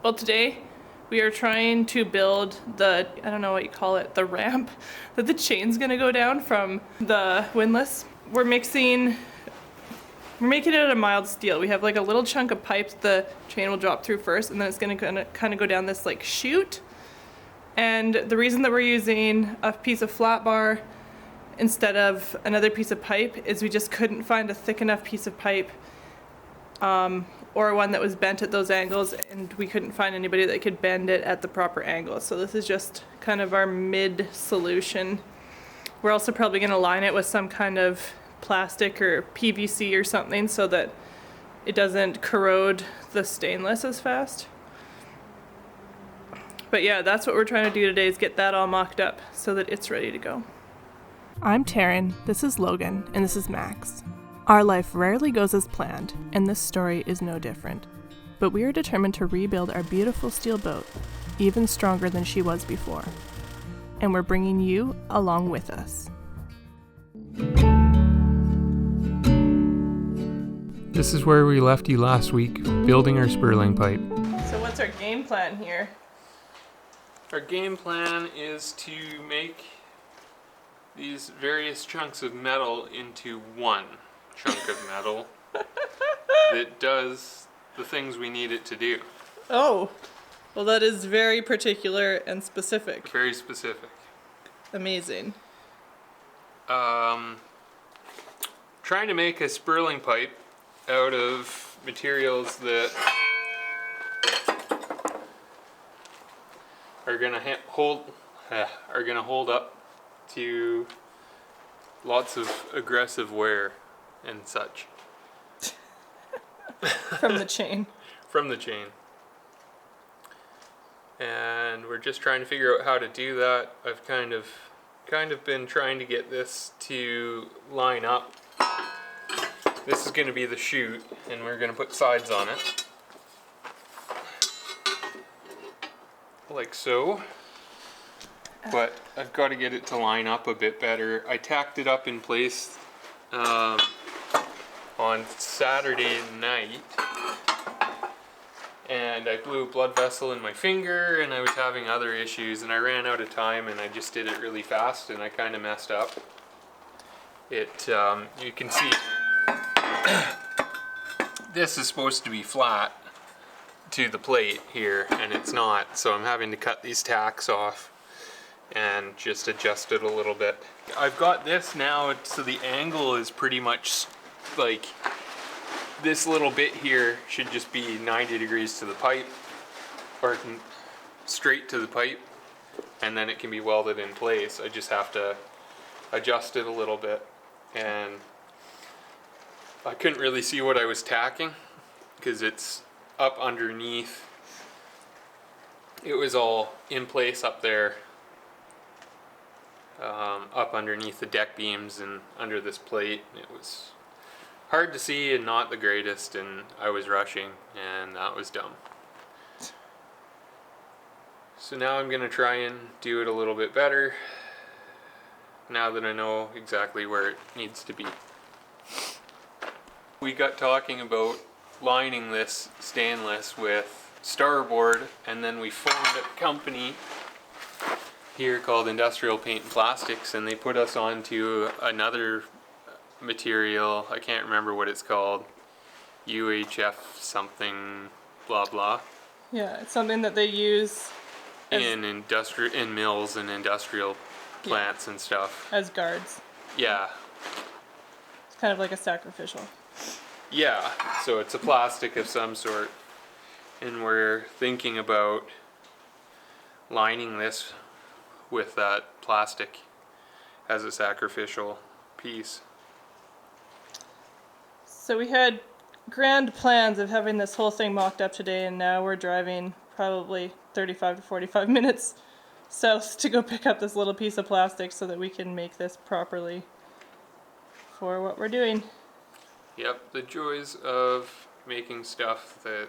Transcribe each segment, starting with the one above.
Well, today we are trying to build the, I don't know what you call it, the ramp that the chain's gonna go down from the windlass. We're making it out of mild steel. We have like a little chunk of pipes the chain will drop through first, and then it's gonna kind of go down this like chute. And the reason that we're using a piece of flat bar instead of another piece of pipe is we just couldn't find a thick enough piece of pipe or one that was bent at those angles, and we couldn't find anybody that could bend it at the proper angle. So this is just kind of our mid solution. We're also probably going to line it with some kind of plastic or PVC or something so that it doesn't corrode the stainless as fast. But yeah, that's what we're trying to do today, is get that all mocked up so that it's ready to go. I'm Taryn, this is Logan, and this is Max. Our life rarely goes as planned, and this story is no different. But we are determined to rebuild our beautiful steel boat, even stronger than she was before. And we're bringing you along with us. This is where we left you last week, building our Spurling pipe. So what's our game plan here? Our game plan is to make these various chunks of metal into one chunk of metal that does the things we need it to do. Oh, well that is very particular and specific. Very specific. Amazing. Trying to make a Spurling pipe out of materials that are gonna hold up to lots of aggressive wear and such. From the chain. From the chain. And we're just trying to figure out how to do that. I've kind of been trying to get this to line up. This is going to be the chute, and we're going to put sides on it. Like so. But I've got to get it to line up a bit better. I tacked it up in place on Saturday night, and I blew a blood vessel in my finger, and I was having other issues, and I ran out of time, and I just did it really fast, and I kind of messed up. You can see this is supposed to be flat to the plate here, and it's not, so I'm having to cut these tacks off and just adjust it a little bit. I've got this now so the angle is pretty much like this little bit here should just be 90 degrees to the pipe, or straight to the pipe, and then it can be welded in place. I just have to adjust it a little bit, and I couldn't really see what I was tacking because it's up underneath. It was all in place up there, up underneath the deck beams and under this plate. It was hard to see and not the greatest, and I was rushing, and that was dumb. So now I'm going to try and do it a little bit better now that I know exactly where it needs to be. We got talking about lining this stainless with starboard, and then we phoned a company here called Industrial Paint and Plastics, and they put us onto another material. I can't remember what it's called. UHF something blah blah. Yeah, it's something that they use in mills and industrial plants and stuff. As guards. Yeah. It's kind of like a sacrificial. Yeah, so it's a plastic of some sort, and we're thinking about lining this with that plastic as a sacrificial piece. So we had grand plans of having this whole thing mocked up today, and now we're driving probably 35 to 45 minutes south to go pick up this little piece of plastic so that we can make this properly for what we're doing. Yep, the joys of making stuff that...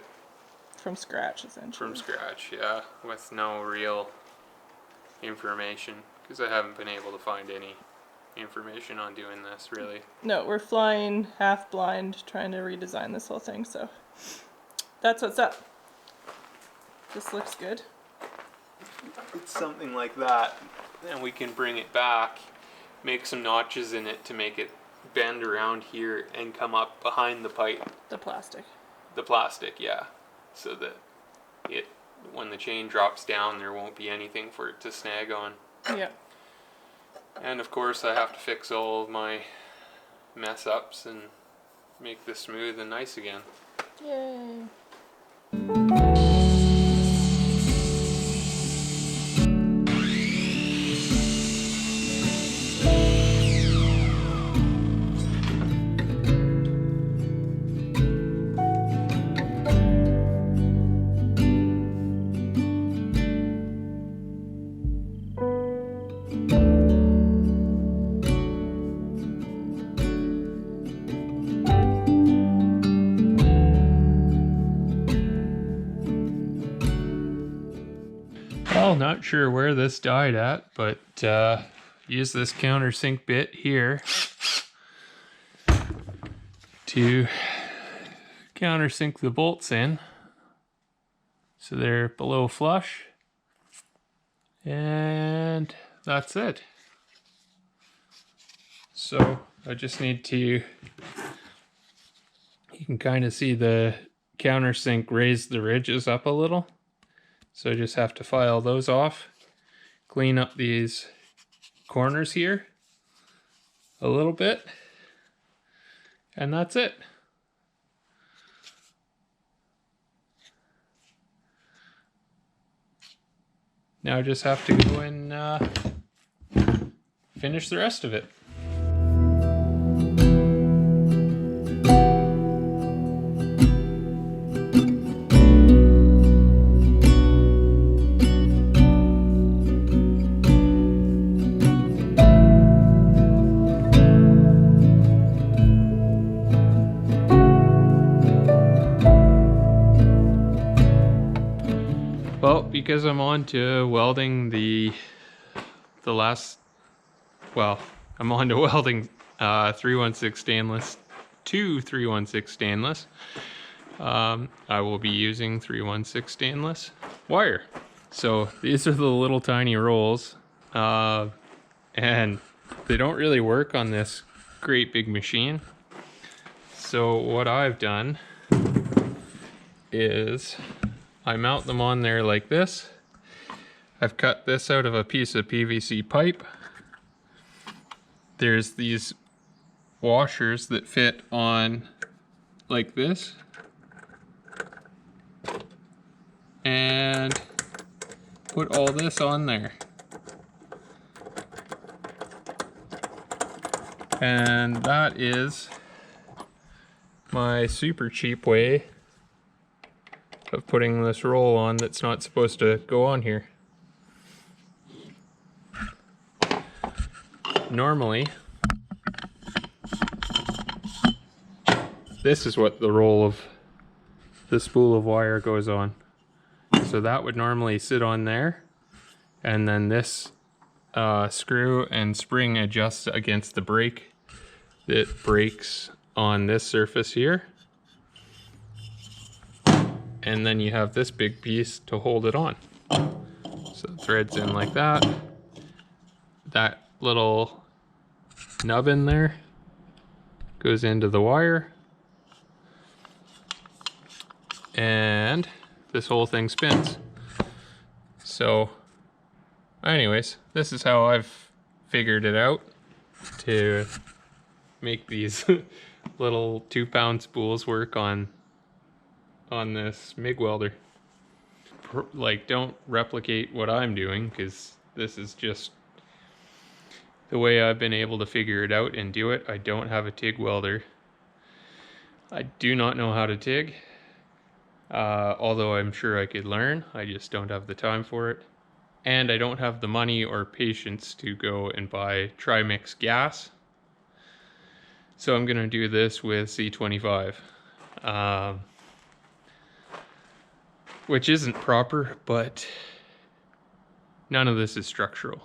From scratch, essentially. From scratch, yeah, with no real information, because I haven't been able to find any information on doing this, really. No, we're flying half blind trying to redesign this whole thing, so that's what's up. This looks good. It's something like that. And we can bring it back, make some notches in it to make it bend around here and come up behind the pipe. The plastic. The plastic, yeah. So that when the chain drops down, there won't be anything for it to snag on. Yeah. And of course I have to fix all of my mess ups and make this smooth and nice again. Yay. Well, not sure where this died at, but use this countersink bit here to countersink the bolts in so they're below flush, and that's it. So I just need to, you can kind of see the countersink raise the ridges up a little. So I just have to file those off, clean up these corners here a little bit, and that's it. Now I just have to go and finish the rest of it. Well, because I'm on to welding I'm on to welding 316 stainless to 316 stainless. I will be using 316 stainless wire. So these are the little tiny rolls, and they don't really work on this great big machine. So what I've done is I mount them on there like this. I've cut this out of a piece of PVC pipe. There's these washers that fit on like this. And put all this on there. And that is my super cheap way of putting this roll on that's not supposed to go on here. Normally, this is what the roll of the spool of wire goes on. So that would normally sit on there, and then this screw and spring adjusts against the brake that breaks on this surface here. And then you have this big piece to hold it on. So it threads in like that. That little nub in there goes into the wire. And this whole thing spins. So anyways, this is how I've figured it out to make these little 2-pound spools work on this MIG welder. Like, don't replicate what I'm doing, because this is just the way I've been able to figure it out and do it. I don't have a TIG welder. I do not know how to TIG, although I'm sure I could learn. I just don't have the time for it. And I don't have the money or patience to go and buy Trimix gas. So I'm gonna do this with C25. Which isn't proper, but none of this is structural.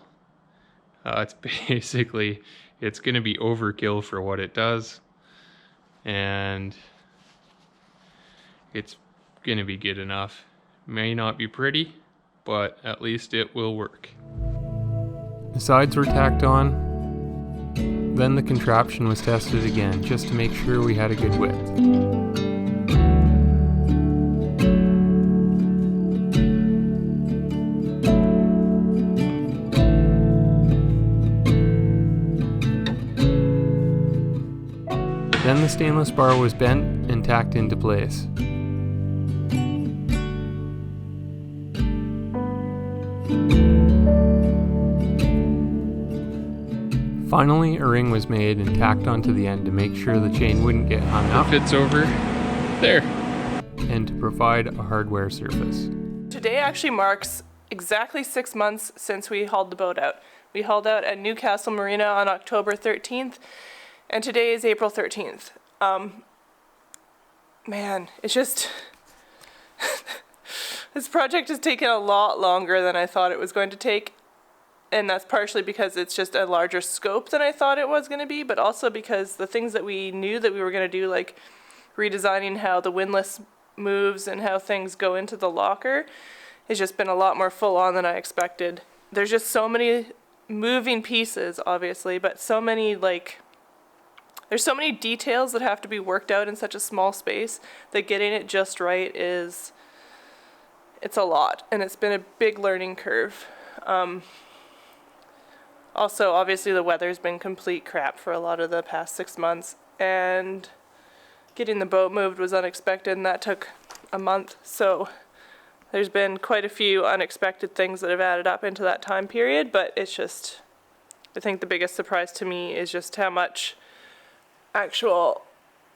It's basically, it's gonna be overkill for what it does, and it's gonna be good enough May not be pretty, but at least it will work. The sides were tacked on, then the contraption was tested again just to make sure we had a good width. Then the stainless bar was bent and tacked into place. Finally, a ring was made and tacked onto the end to make sure the chain wouldn't get hung up. It fits over there. And to provide a hardware surface. Today actually marks exactly 6 months since we hauled the boat out. We hauled out at Newcastle Marina on October 13th, and today is April 13th. Man, it's just... This project has taken a lot longer than I thought it was going to take. And that's partially because it's just a larger scope than I thought it was going to be, but also because the things that we knew that we were going to do, like redesigning how the windlass moves and how things go into the locker, has just been a lot more full on than I expected. There's just so many moving pieces, obviously, but so many, like, there's so many details that have to be worked out in such a small space that getting it just right it's a lot, and it's been a big learning curve. Also, obviously, the weather's been complete crap for a lot of the past 6 months, and getting the boat moved was unexpected, and that took a month. So there's been quite a few unexpected things that have added up into that time period, but it's just, I think the biggest surprise to me is just how much actual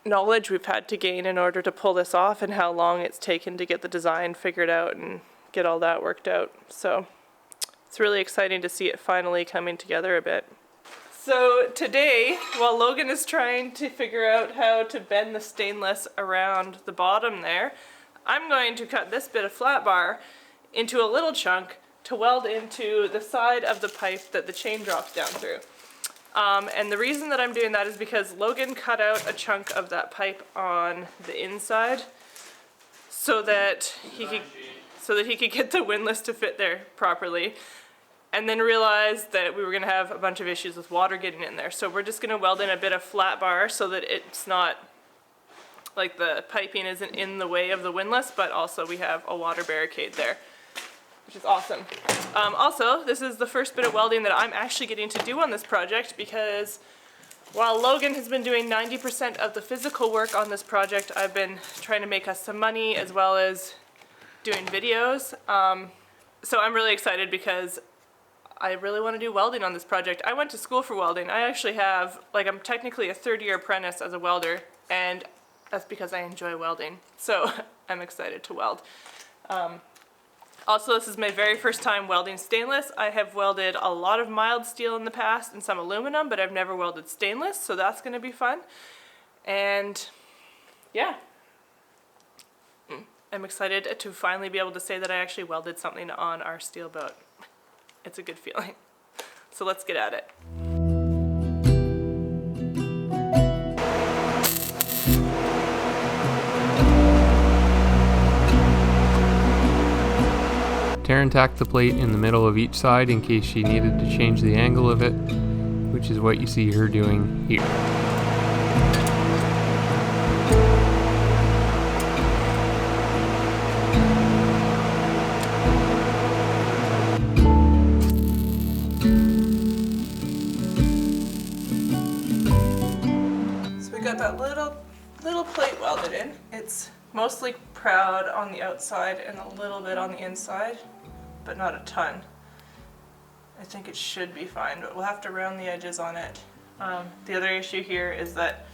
knowledge we've had to gain in order to pull this off, and how long it's taken to get the design figured out and get all that worked out. So it's really exciting to see it finally coming together a bit. So today, while Logan is trying to figure out how to bend the stainless around the bottom there, I'm going to cut this bit of flat bar into a little chunk to weld into the side of the pipe that the chain drops down through. And the reason that I'm doing that is because Logan cut out a chunk of that pipe on the inside so that he could get the windlass to fit there properly, and then realized that we were going to have a bunch of issues with water getting in there. So we're just going to weld in a bit of flat bar so that it's not like the piping isn't in the way of the windlass, but also we have a water barricade there, which is awesome. Also, this is the first bit of welding that I'm actually getting to do on this project, because while Logan has been doing 90% of the physical work on this project, I've been trying to make us some money as well as doing videos. So I'm really excited because I really want to do welding on this project. I went to school for welding. I actually have, like, I'm technically a third-year apprentice as a welder, and that's because I enjoy welding. So I'm excited to weld. Also, this is my very first time welding stainless. I have welded a lot of mild steel in the past and some aluminum, but I've never welded stainless, so that's going to be fun. And yeah, I'm excited to finally be able to say that I actually welded something on our steel boat. It's a good feeling. So let's get at it. Taryn tacked the plate in the middle of each side in case she needed to change the angle of it, which is what you see her doing here. Got that little plate welded in. It's mostly proud on the outside and a little bit on the inside, but not a ton. I think it should be fine, but we'll have to round the edges on it. The other issue here is that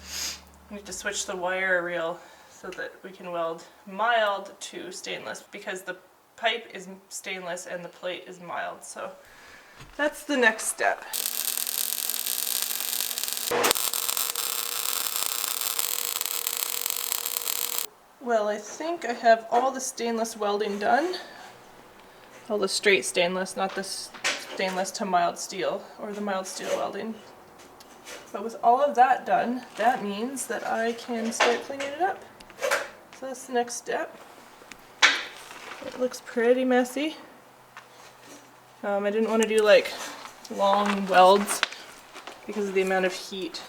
we need to switch the wire reel so that we can weld mild to stainless, because the pipe is stainless and the plate is mild. So that's the next step. Well, I think I have all the stainless welding done. All the straight stainless, not the stainless to mild steel, or the mild steel welding. But with all of that done, that means that I can start cleaning it up. So that's the next step. It looks pretty messy. I didn't want to do like long welds because of the amount of heat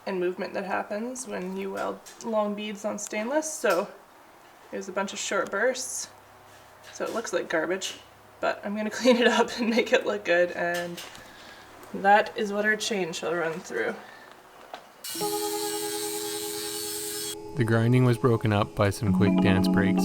and movement that happens when you weld long beads on stainless, so there's a bunch of short bursts. So it looks like garbage, but I'm gonna clean it up and make it look good, and that is what our chain shall run through. The grinding was broken up by some quick dance breaks.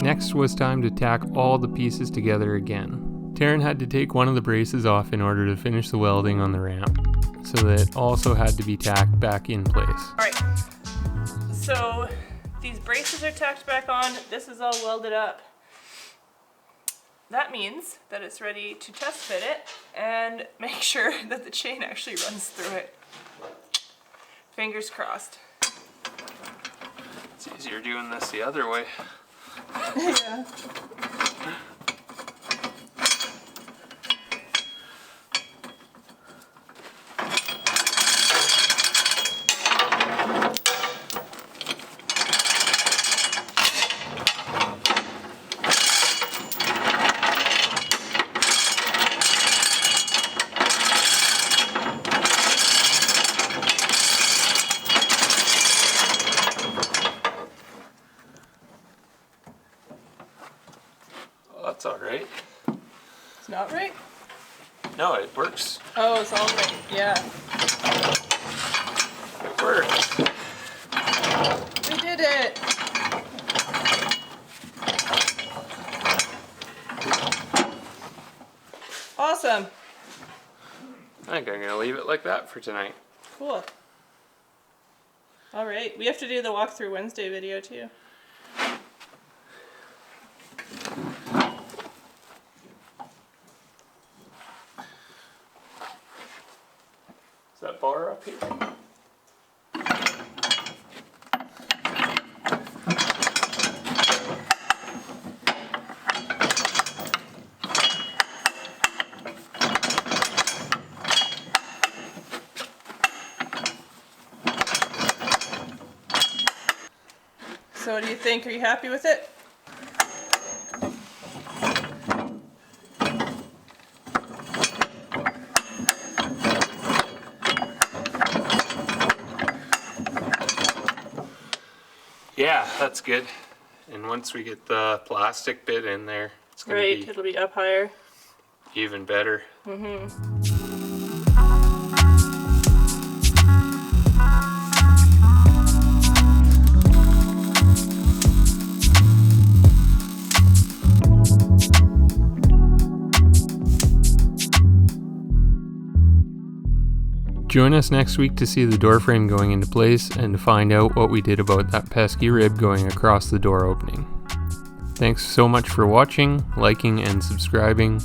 Next was time to tack all the pieces together again. Taryn had to take one of the braces off in order to finish the welding on the ramp, so that it also had to be tacked back in place. Alright, so these braces are tacked back on, this is all welded up. That means that it's ready to test fit it and make sure that the chain actually runs through it. Fingers crossed. It's easier doing this the other way. Yeah. That's all right. It's not right? No, it works. Oh, it's all right. Yeah. It works. We did it! Awesome. I think I'm gonna leave it like that for tonight. Cool. Alright, we have to do the walkthrough Wednesday video too. Is that bar up here? So what do you think? Are you happy with it? Yeah, that's good. And once we get the plastic bit in there, it's gonna Right, be it'll be up higher. even better. Join us next week to see the door frame going into place and to find out what we did about that pesky rib going across the door opening. Thanks so much for watching, liking, and subscribing,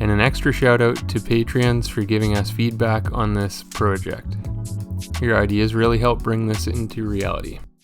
and an extra shout out to Patreons for giving us feedback on this project. Your ideas really help bring this into reality.